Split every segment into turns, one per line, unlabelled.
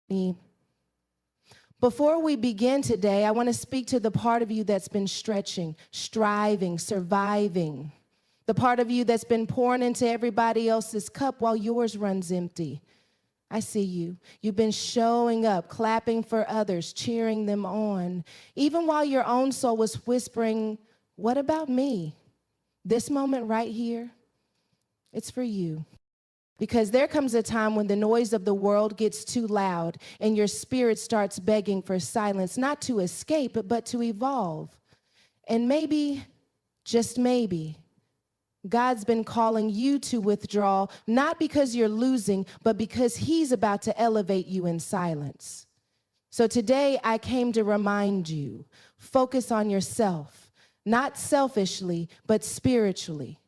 me. Before we begin today, I want to speak to the part of you that's been stretching, striving, surviving. The part of you that's been pouring into everybody else's cup while yours runs empty. I see you. You've been showing up, clapping for others, cheering them on, even while your own soul was whispering, "What about me?" This moment right here, it's for you. Because there comes a time when the noise of the world gets too loud and your spirit starts begging for silence, not to escape, but to evolve. And maybe, just maybe, God's been calling you to withdraw, not because you're losing, but because he's about to elevate you in silence. So today I came to remind you, focus on yourself, not selfishly, but spiritually,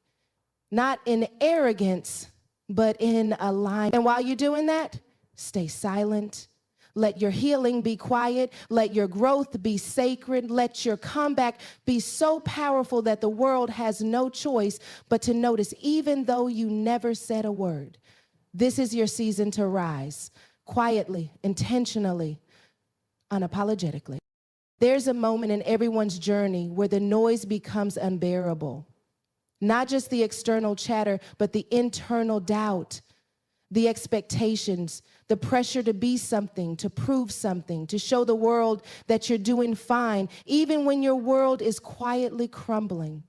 not in arrogance, but in alignment. And while you're doing that, stay silent. Let your healing be quiet. Let your growth be sacred. Let your comeback be so powerful that the world has no choice but to notice, even though you never said a word. This is your season to rise, quietly, intentionally, unapologetically. There's a moment in everyone's journey where the noise becomes unbearable. Not just the external chatter, but the internal doubt, the expectations, the pressure to be something, to prove something, to show the world that you're doing fine, even when your world is quietly crumbling.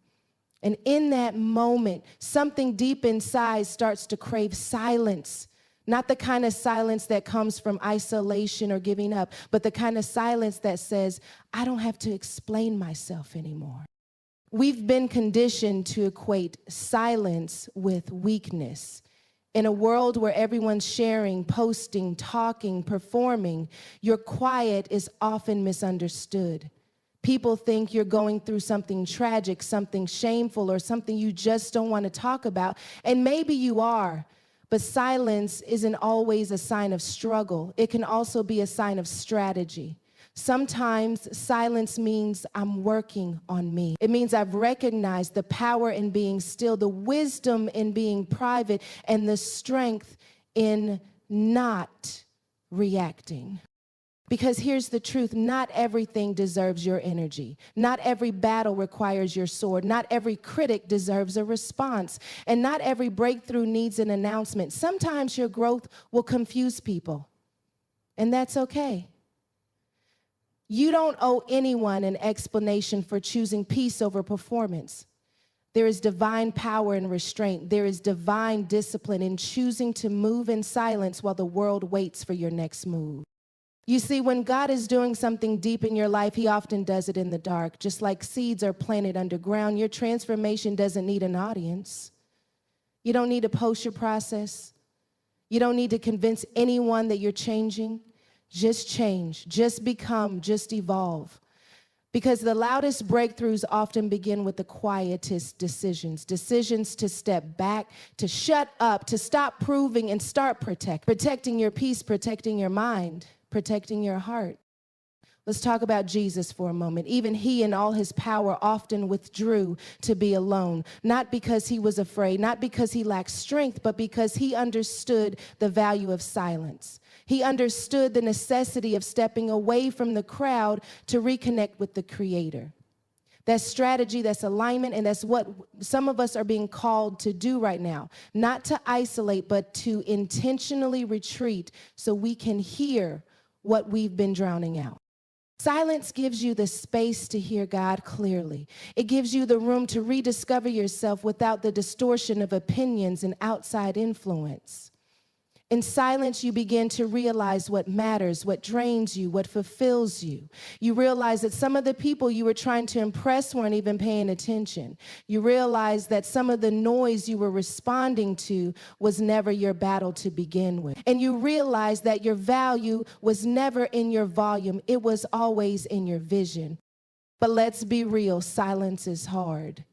And in that moment, something deep inside starts to crave silence. Not the kind of silence that comes from isolation or giving up, but the kind of silence that says, I don't have to explain myself anymore. We've been conditioned to equate silence with weakness. In a world where everyone's sharing, posting, talking, performing, your quiet is often misunderstood. People think you're going through something tragic, something shameful, or something you just don't want to talk about. And maybe you are, but silence isn't always a sign of struggle. It can also be a sign of strategy. Sometimes silence means I'm working on me. It means I've recognized the power in being still, the wisdom in being private, and the strength in not reacting. Because here's the truth, not everything deserves your energy. Not every battle requires your sword. Not every critic deserves a response. And not every breakthrough needs an announcement. Sometimes your growth will confuse people, and that's okay. You don't owe anyone an explanation for choosing peace over performance. There is divine power in restraint. There is divine discipline in choosing to move in silence while the world waits for your next move. You see, when God is doing something deep in your life, he often does it in the dark. Just like seeds are planted underground, your transformation doesn't need an audience. You don't need to post your process. You don't need to convince anyone that you're changing. Just change, just become, just evolve. Because the loudest breakthroughs often begin with the quietest decisions. Decisions to step back, to shut up, to stop proving and start protecting your peace, protecting your mind, protecting your heart. Let's talk about Jesus for a moment. Even he in all his power often withdrew to be alone, not because he was afraid, not because he lacked strength, but because he understood the value of silence. He understood the necessity of stepping away from the crowd to reconnect with the Creator. That's strategy, that's alignment, and that's what some of us are being called to do right now. Not to isolate, but to intentionally retreat so we can hear what we've been drowning out. Silence gives you the space to hear God clearly. It gives you the room to rediscover yourself without the distortion of opinions and outside influence. In silence, you begin to realize what matters, what drains you, what fulfills you. You realize that some of the people you were trying to impress weren't even paying attention. You realize that some of the noise you were responding to was never your battle to begin with. And you realize that your value was never in your volume. It was always in your vision. But let's be real, silence is hard.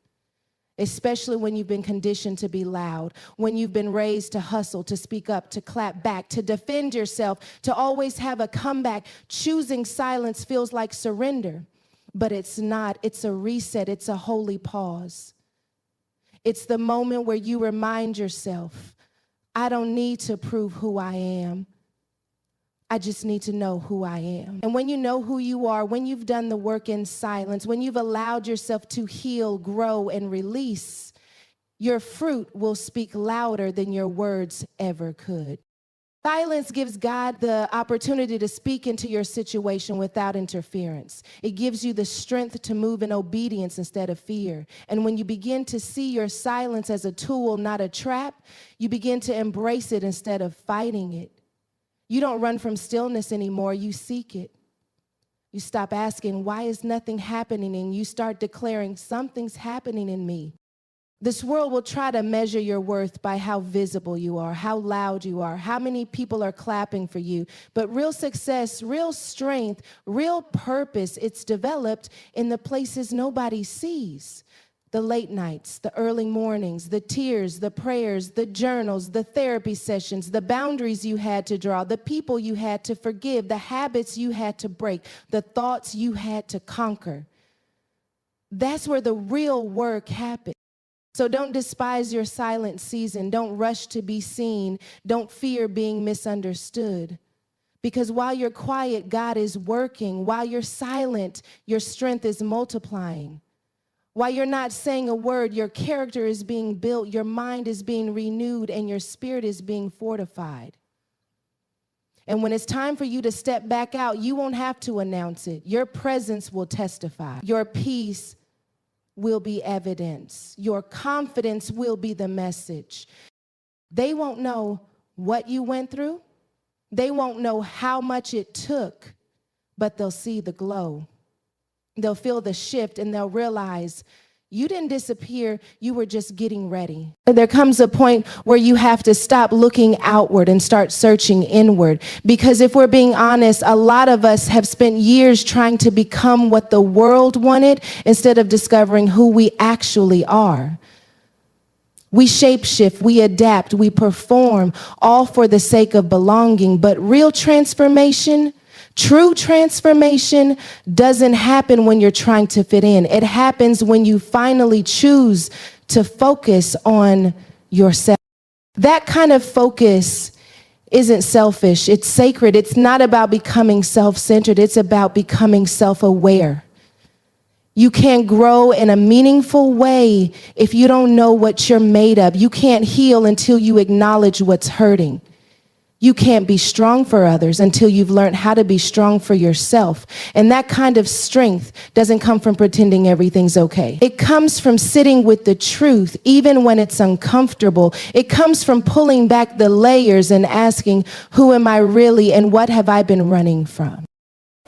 Especially when you've been conditioned to be loud, when you've been raised to hustle, to speak up, to clap back, to defend yourself, to always have a comeback. Choosing silence feels like surrender, but it's not. It's a reset. It's a holy pause. It's the moment where you remind yourself, I don't need to prove who I am. I just need to know who I am. And when you know who you are, when you've done the work in silence, when you've allowed yourself to heal, grow, and release, your fruit will speak louder than your words ever could. Silence gives God the opportunity to speak into your situation without interference. It gives you the strength to move in obedience instead of fear. And when you begin to see your silence as a tool, not a trap, you begin to embrace it instead of fighting it. You don't run from stillness anymore, you seek it. You stop asking, why is nothing happening? And you start declaring, something's happening in me. This world will try to measure your worth by how visible you are, how loud you are, how many people are clapping for you. But real success, real strength, real purpose, it's developed in the places nobody sees. The late nights, the early mornings, the tears, the prayers, the journals, the therapy sessions, the boundaries you had to draw, the people you had to forgive, the habits you had to break, the thoughts you had to conquer. That's where the real work happens. So don't despise your silent season. Don't rush to be seen. Don't fear being misunderstood. Because while you're quiet, God is working. While you're silent, your strength is multiplying. While you're not saying a word, your character is being built, your mind is being renewed, and your spirit is being fortified. And when it's time for you to step back out, you won't have to announce it. Your presence will testify. Your peace will be evidence. Your confidence will be the message. They won't know what you went through. They won't know how much it took, but they'll see the glow. They'll feel the shift and they'll realize you didn't disappear, you were just getting ready. There comes a point where you have to stop looking outward and start searching inward. Because if we're being honest, a lot of us have spent years trying to become what the world wanted instead of discovering who we actually are. We shapeshift, we adapt, we perform, all for the sake of belonging. But real transformation, true transformation doesn't happen when you're trying to fit in. It happens when you finally choose to focus on yourself. That kind of focus isn't selfish. It's sacred. It's not about becoming self-centered. It's about becoming self-aware. You can't grow in a meaningful way if you don't know what you're made of. You can't heal until you acknowledge what's hurting. You can't be strong for others until you've learned how to be strong for yourself. And that kind of strength doesn't come from pretending everything's okay. It comes from sitting with the truth, even when it's uncomfortable. It comes from pulling back the layers and asking, who am I really and what have I been running from?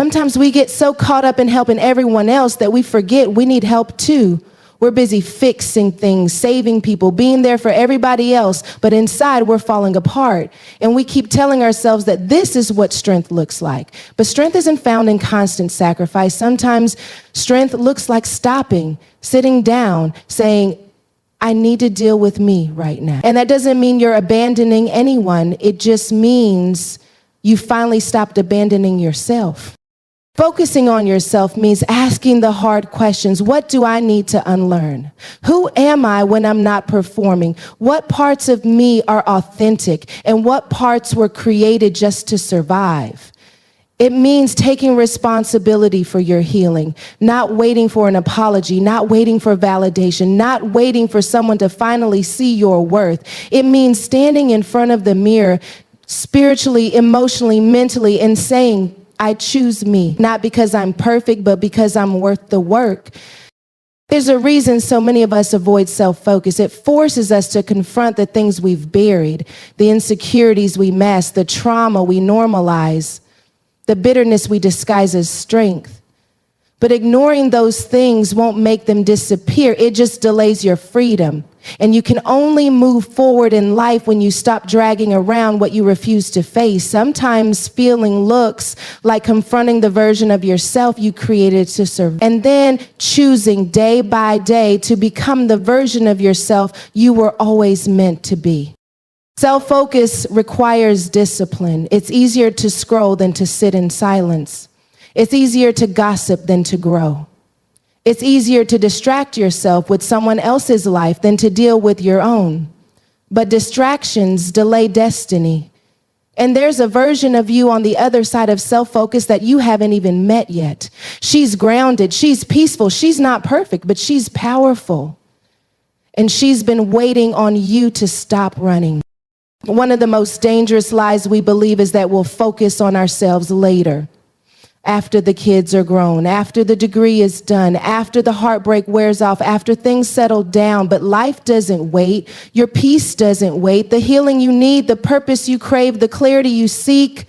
Sometimes we get so caught up in helping everyone else that we forget we need help too. We're busy fixing things, saving people, being there for everybody else, but inside we're falling apart. And we keep telling ourselves that this is what strength looks like. But strength isn't found in constant sacrifice. Sometimes strength looks like stopping, sitting down, saying, I need to deal with me right now. And that doesn't mean you're abandoning anyone. It just means you finally stopped abandoning yourself. Focusing on yourself means asking the hard questions. What do I need to unlearn? Who am I when I'm not performing? What parts of me are authentic? And what parts were created just to survive? It means taking responsibility for your healing, not waiting for an apology, not waiting for validation, not waiting for someone to finally see your worth. It means standing in front of the mirror, spiritually, emotionally, mentally, and saying, I choose me, not because I'm perfect, but because I'm worth the work. There's a reason so many of us avoid self-focus. It forces us to confront the things we've buried, the insecurities we mask, the trauma we normalize, the bitterness we disguise as strength. But ignoring those things won't make them disappear. It just delays your freedom. And you can only move forward in life when you stop dragging around what you refuse to face. Sometimes feeling looks like confronting the version of yourself you created to survive, and then choosing day by day to become the version of yourself you were always meant to be. Self-focus requires discipline. It's easier to scroll than to sit in silence. It's easier to gossip than to grow. It's easier to distract yourself with someone else's life than to deal with your own. But distractions delay destiny, And there's a version of you on the other side of self-focus that you haven't even met yet. She's grounded, she's peaceful, she's not perfect, but she's powerful. And she's been waiting on you to stop running. One of the most dangerous lies we believe is that we'll focus on ourselves later, after the kids are grown, after the degree is done, after the heartbreak wears off, after things settle down. But life doesn't wait. Your peace doesn't wait. The healing you need, the purpose you crave, the clarity you seek,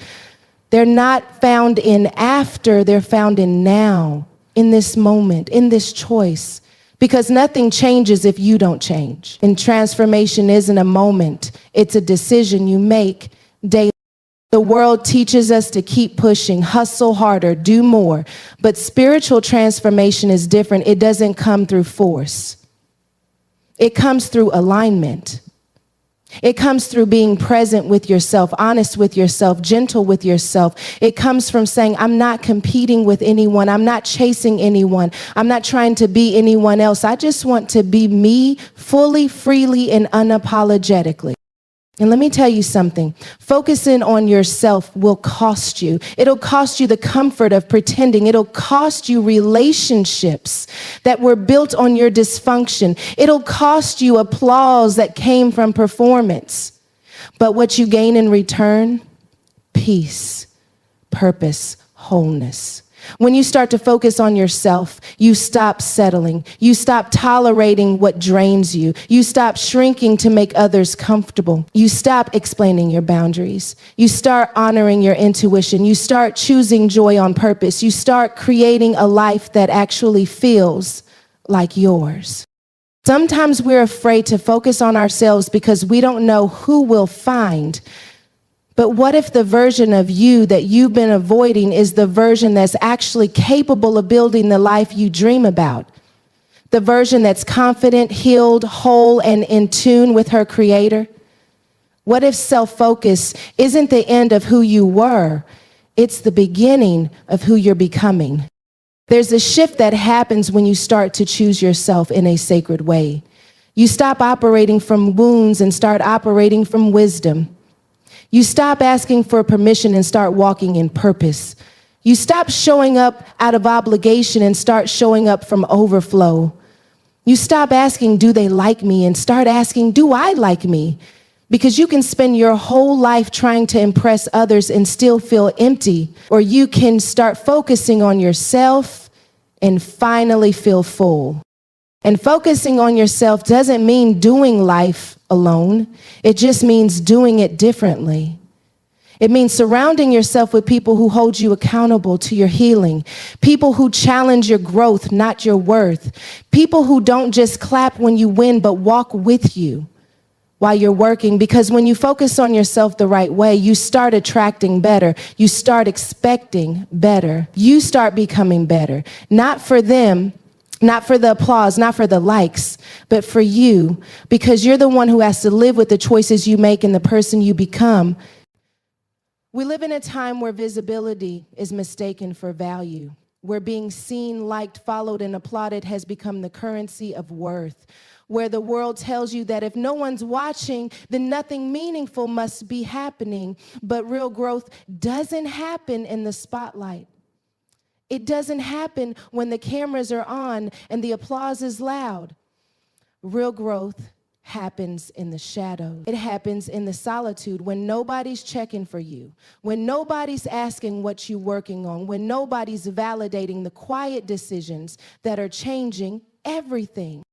they're not found in after, they're found in now, in this moment, in this choice. Because nothing changes if you don't change. And transformation isn't a moment. It's a decision you make daily. The world teaches us to keep pushing, hustle harder, do more. But spiritual transformation is different. It doesn't come through force. It comes through alignment. It comes through being present with yourself, honest with yourself, gentle with yourself. It comes from saying, I'm not competing with anyone. I'm not chasing anyone. I'm not trying to be anyone else. I just want to be me fully, freely, and unapologetically. And let me tell you something. Focusing on yourself will cost you. It'll cost you the comfort of pretending. It'll cost you relationships that were built on your dysfunction. It'll cost you applause that came from performance. But what you gain in return? Peace, purpose, wholeness. When you start to focus on yourself, you stop settling. You stop tolerating what drains you. You stop shrinking to make others comfortable. You stop explaining your boundaries. You start honoring your intuition. You start choosing joy on purpose. You start creating a life that actually feels like yours. Sometimes we're afraid to focus on ourselves because we don't know who we'll find. But what if the version of you that you've been avoiding is the version that's actually capable of building the life you dream about? The version that's confident, healed, whole, and in tune with her creator? What if self-focus isn't the end of who you were? It's the beginning of who you're becoming. There's a shift that happens when you start to choose yourself in a sacred way. You stop operating from wounds and start operating from wisdom. You stop asking for permission and start walking in purpose. You stop showing up out of obligation and start showing up from overflow. You stop asking, do they like me? And start asking, do I like me? Because you can spend your whole life trying to impress others and still feel empty. Or you can start focusing on yourself and finally feel full. And focusing on yourself doesn't mean doing life alone. It just means doing it differently. It means surrounding yourself with people who hold you accountable to your healing, people who challenge your growth, not your worth, people who don't just clap when you win, but walk with you while you're working. Because when you focus on yourself the right way, you start attracting better. You start expecting better. You start becoming better, not for them, not for the applause, not for the likes, but for you, because you're the one who has to live with the choices you make and the person you become. We live in a time where visibility is mistaken for value, where being seen, liked, followed, and applauded has become the currency of worth, where the world tells you that if no one's watching, then nothing meaningful must be happening. But real growth doesn't happen in the spotlight. It doesn't happen when the cameras are on and the applause is loud. Real growth happens in the shadow. It happens in the solitude when nobody's checking for you, when nobody's asking what you're working on, when nobody's validating the quiet decisions that are changing everything.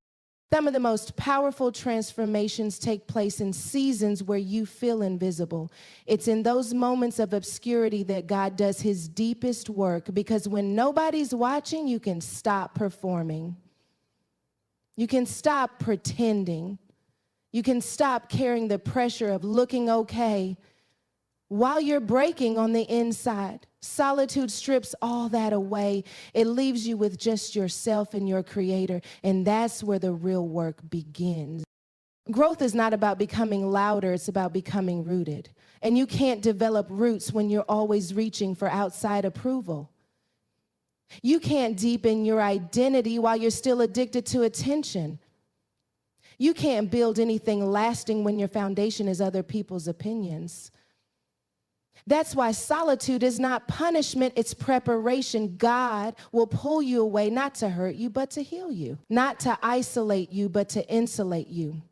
Some of the most powerful transformations take place in seasons where you feel invisible. It's in those moments of obscurity that God does his deepest work, because when nobody's watching, you can stop performing. You can stop pretending. You can stop carrying the pressure of looking okay while you're breaking on the inside. Solitude strips all that away. It leaves you with just yourself and your creator, and that's where the real work begins. Growth is not about becoming louder, it's about becoming rooted. And you can't develop roots when you're always reaching for outside approval. You can't deepen your identity while you're still addicted to attention. You can't build anything lasting when your foundation is other people's opinions. That's why solitude is not punishment, it's preparation. God will pull you away, not to hurt you, but to heal you. Not to isolate you, but to insulate you.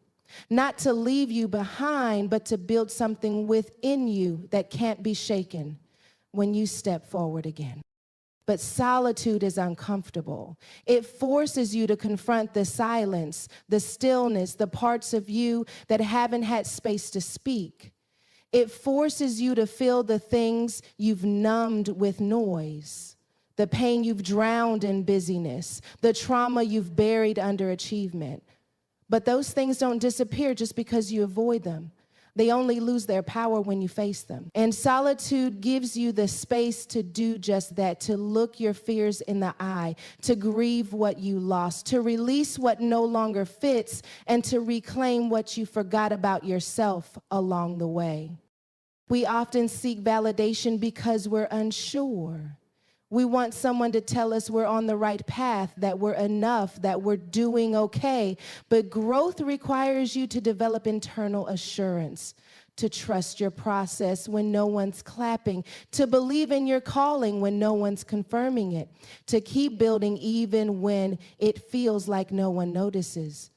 Not to leave you behind, but to build something within you that can't be shaken when you step forward again. But solitude is uncomfortable. It forces you to confront the silence, the stillness, the parts of you that haven't had space to speak. It forces you to feel the things you've numbed with noise, the pain you've drowned in busyness, the trauma you've buried under achievement. But those things don't disappear just because you avoid them. They only lose their power when you face them. And solitude gives you the space to do just that, to look your fears in the eye, to grieve what you lost, to release what no longer fits, and to reclaim what you forgot about yourself along the way. We often seek validation because we're unsure. We want someone to tell us we're on the right path, that we're enough, that we're doing okay. But growth requires you to develop internal assurance, to trust your process when no one's clapping, to believe in your calling when no one's confirming it, to keep building even when it feels like no one notices.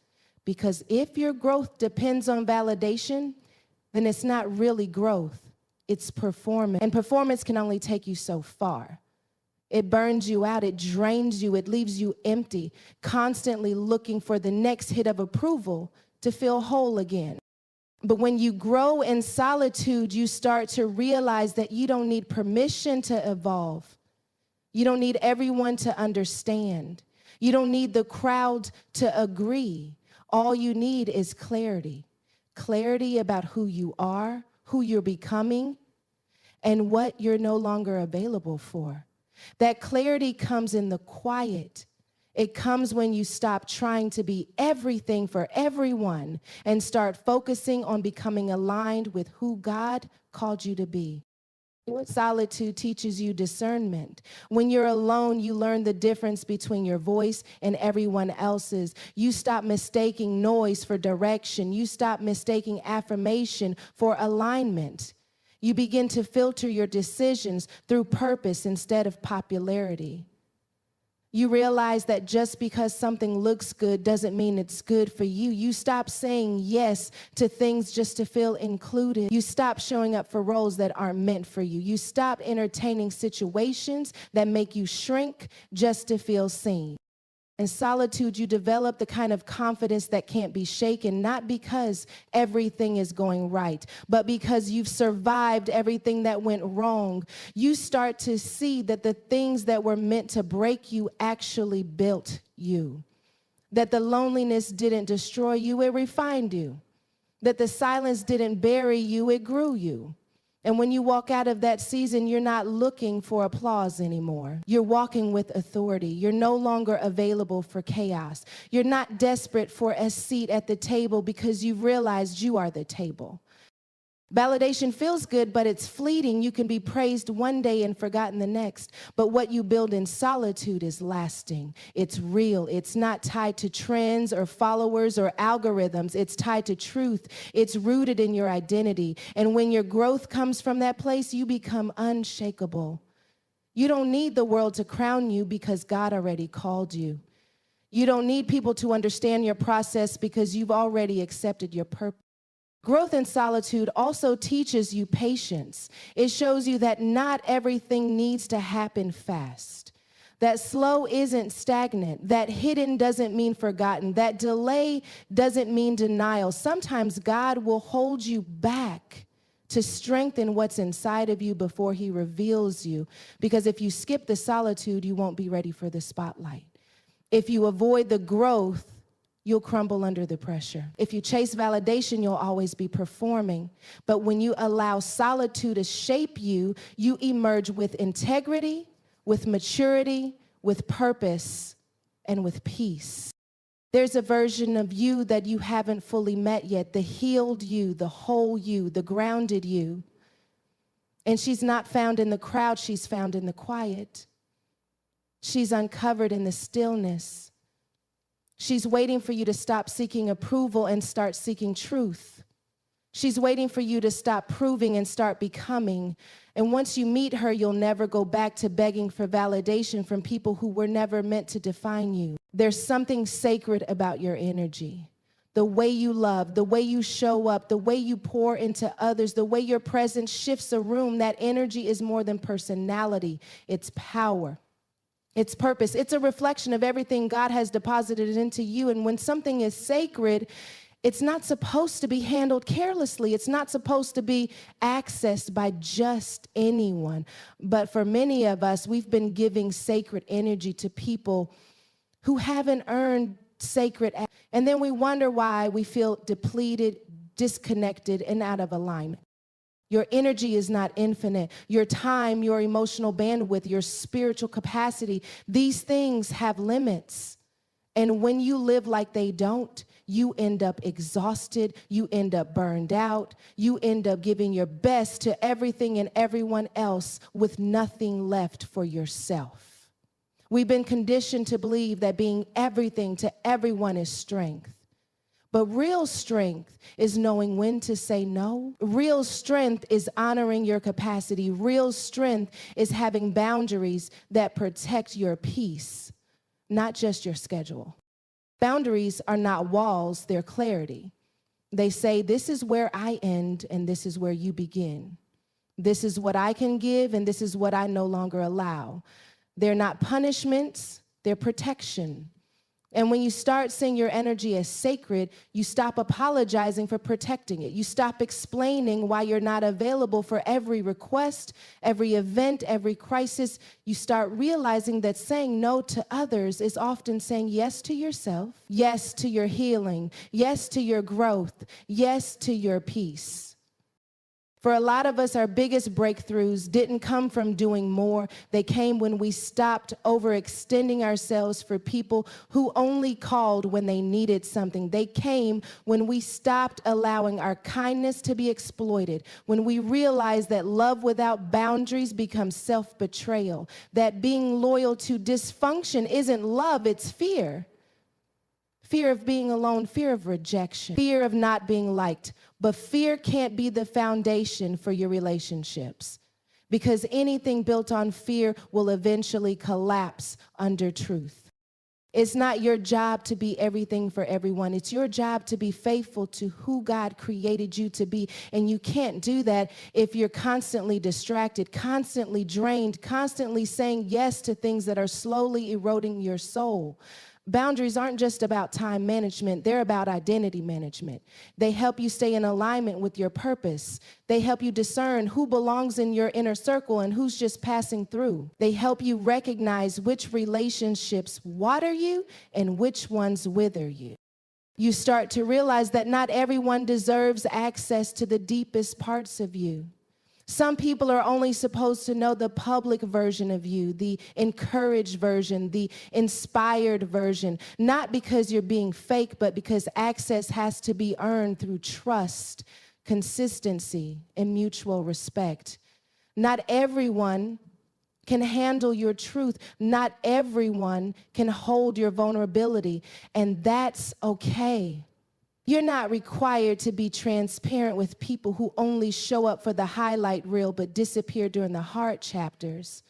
Because if your growth depends on validation, then it's not really growth, it's performance. And performance can only take you so far. It burns you out, it drains you, it leaves you empty, constantly looking for the next hit of approval to feel whole again. But when you grow in solitude, you start to realize that you don't need permission to evolve. You don't need everyone to understand. You don't need the crowd to agree. All you need is clarity. Clarity about who you are, who you're becoming, and what you're no longer available for. That clarity comes in the quiet. It comes when you stop trying to be everything for everyone and start focusing on becoming aligned with who God called you to be. Solitude teaches you discernment. When you're alone, you learn the difference between your voice and everyone else's. You stop mistaking noise for direction. You stop mistaking affirmation for alignment. You begin to filter your decisions through purpose instead of popularity. You realize that just because something looks good doesn't mean it's good for you. You stop saying yes to things just to feel included. You stop showing up for roles that aren't meant for you. You stop entertaining situations that make you shrink just to feel seen. In solitude, you develop the kind of confidence that can't be shaken, not because everything is going right, but because you've survived everything that went wrong. You start to see that the things that were meant to break you actually built you, that the loneliness didn't destroy you, it refined you, that the silence didn't bury you, it grew you. And when you walk out of that season, you're not looking for applause anymore. You're walking with authority. You're no longer available for chaos. You're not desperate for a seat at the table because you've realized you are the table. Validation feels good, but it's fleeting. You can be praised one day and forgotten the next. But what you build in solitude is lasting. It's real. It's not tied to trends or followers or algorithms. It's tied to truth. It's rooted in your identity. And when your growth comes from that place, you become unshakable. You don't need the world to crown you because God already called you. You don't need people to understand your process because you've already accepted your purpose. Growth in solitude also teaches you patience. It shows you that not everything needs to happen fast. That slow isn't stagnant. That hidden doesn't mean forgotten. That delay doesn't mean denial. Sometimes God will hold you back to strengthen what's inside of you before he reveals you. Because if you skip the solitude, you won't be ready for the spotlight. If you avoid the growth, you'll crumble under the pressure. If you chase validation, you'll always be performing. But when you allow solitude to shape you, you emerge with integrity, with maturity, with purpose, and with peace. There's a version of you that you haven't fully met yet, the healed you, the whole you, the grounded you. And she's not found in the crowd, she's found in the quiet. She's uncovered in the stillness. She's waiting for you to stop seeking approval and start seeking truth. She's waiting for you to stop proving and start becoming. And once you meet her, you'll never go back to begging for validation from people who were never meant to define you. There's something sacred about your energy. The way you love, the way you show up, the way you pour into others, the way your presence shifts a room, that energy is more than personality. It's power. It's purpose. It's a reflection of everything God has deposited into you. And when something is sacred, it's not supposed to be handled carelessly. It's not supposed to be accessed by just anyone. But for many of us, we've been giving sacred energy to people who haven't earned sacred. And then we wonder why we feel depleted, disconnected, and out of alignment. Your energy is not infinite. Your time, your emotional bandwidth, your spiritual capacity, these things have limits. And when you live like they don't, you end up exhausted, you end up burned out, you end up giving your best to everything and everyone else with nothing left for yourself. We've been conditioned to believe that being everything to everyone is strength. But real strength is knowing when to say no. Real strength is honoring your capacity. Real strength is having boundaries that protect your peace, not just your schedule. Boundaries are not walls, they're clarity. They say, this is where I end and this is where you begin. This is what I can give and this is what I no longer allow. They're not punishments, they're protection. And when you start seeing your energy as sacred, you stop apologizing for protecting it. You stop explaining why you're not available for every request, every event, every crisis. You start realizing that saying no to others is often saying yes to yourself, yes to your healing, yes to your growth, yes to your peace. For a lot of us, our biggest breakthroughs didn't come from doing more. They came when we stopped overextending ourselves for people who only called when they needed something. They came when we stopped allowing our kindness to be exploited, when we realized that love without boundaries becomes self-betrayal, that being loyal to dysfunction isn't love, it's fear. Fear of being alone, fear of rejection, fear of not being liked. But fear can't be the foundation for your relationships, because anything built on fear will eventually collapse under truth. It's not your job to be everything for everyone. It's your job to be faithful to who God created you to be. And you can't do that if you're constantly distracted, constantly drained, constantly saying yes to things that are slowly eroding your soul. Boundaries aren't just about time management, they're about identity management. They help you stay in alignment with your purpose. They help you discern who belongs in your inner circle and who's just passing through. They help you recognize which relationships water you and which ones wither you. You start to realize that not everyone deserves access to the deepest parts of you. Some people are only supposed to know the public version of you, the encouraged version, the inspired version, not because you're being fake, but because access has to be earned through trust, consistency, and mutual respect. Not everyone can handle your truth. Not everyone can hold your vulnerability, and that's okay. You're not required to be transparent with people who only show up for the highlight reel but disappear during the hard chapters.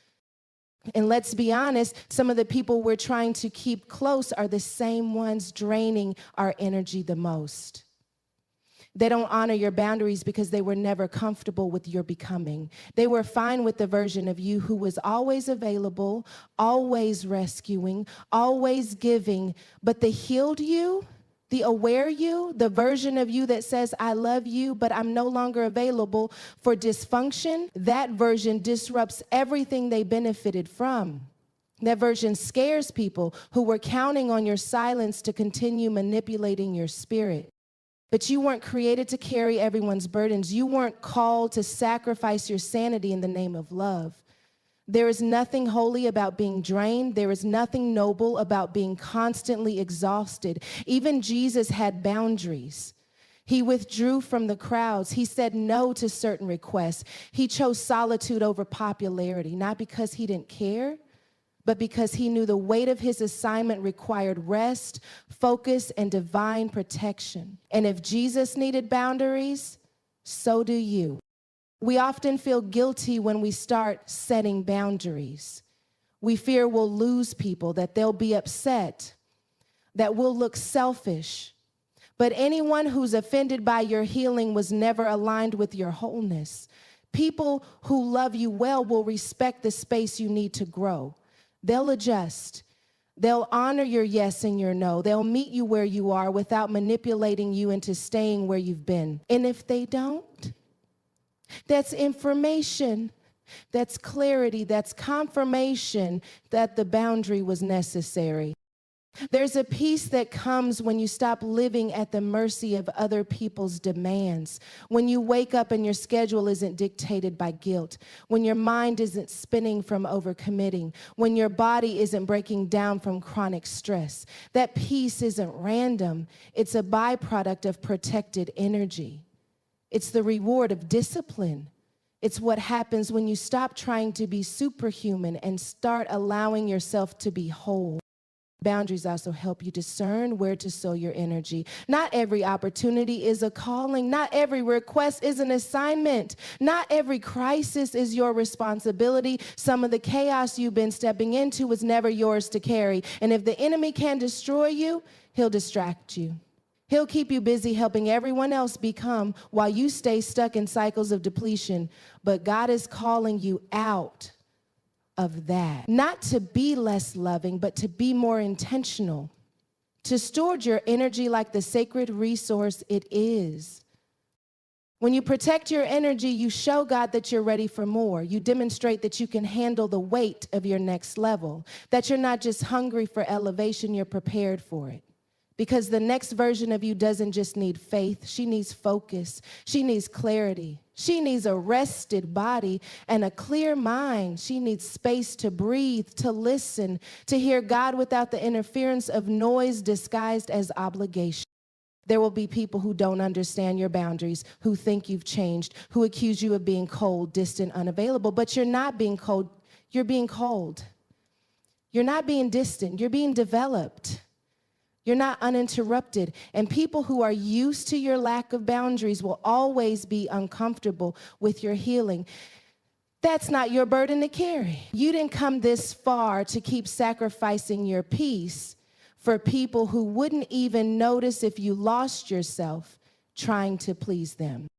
And let's be honest, some of the people we're trying to keep close are the same ones draining our energy the most. They don't honor your boundaries because they were never comfortable with your becoming. They were fine with the version of you who was always available, always rescuing, always giving, but the healed you, the aware you, the version of you that says, I love you, but I'm no longer available for dysfunction, that version disrupts everything they benefited from. That version scares people who were counting on your silence to continue manipulating your spirit. But you weren't created to carry everyone's burdens. You weren't called to sacrifice your sanity in the name of love. There is nothing holy about being drained. There is nothing noble about being constantly exhausted. Even Jesus had boundaries. He withdrew from the crowds. He said no to certain requests. He chose solitude over popularity, not because he didn't care, but because he knew the weight of his assignment required rest, focus, and divine protection. And if Jesus needed boundaries, So do you. We often feel guilty when we start setting boundaries. We fear we'll lose people, that they'll be upset, that we'll look selfish. But anyone who's offended by your healing was never aligned with your wholeness. People who love you well will respect the space you need to grow. They'll adjust. They'll honor your yes and your no. They'll meet you where you are without manipulating you into staying where you've been. And if they don't, that's information. That's clarity. That's confirmation that the boundary was necessary. There's a peace that comes when you stop living at the mercy of other people's demands, when you wake up and your schedule isn't dictated by guilt, when your mind isn't spinning from overcommitting, when your body isn't breaking down from chronic stress. That peace isn't random. It's a byproduct of protected energy. It's the reward of discipline. It's what happens when you stop trying to be superhuman and start allowing yourself to be whole. Boundaries also help you discern where to sow your energy. Not every opportunity is a calling. Not every request is an assignment. Not every crisis is your responsibility. Some of the chaos you've been stepping into was never yours to carry. And if the enemy can destroy you, he'll distract you. He'll keep you busy helping everyone else become while you stay stuck in cycles of depletion. But God is calling you out of that. Not to be less loving, but to be more intentional. To steward your energy like the sacred resource it is. When you protect your energy, you show God that you're ready for more. You demonstrate that you can handle the weight of your next level. That you're not just hungry for elevation, you're prepared for it. Because the next version of you doesn't just need faith, she needs focus, she needs clarity, she needs a rested body and a clear mind. She needs space to breathe, to listen, to hear God without the interference of noise disguised as obligation. There will be people who don't understand your boundaries, who think you've changed, who accuse you of being cold, distant, unavailable, but you're not being cold, you're being cold. You're not being distant, you're being developed. You're not uninterrupted. And people who are used to your lack of boundaries will always be uncomfortable with your healing. That's not your burden to carry. You didn't come this far to keep sacrificing your peace for people who wouldn't even notice if you lost yourself trying to please them.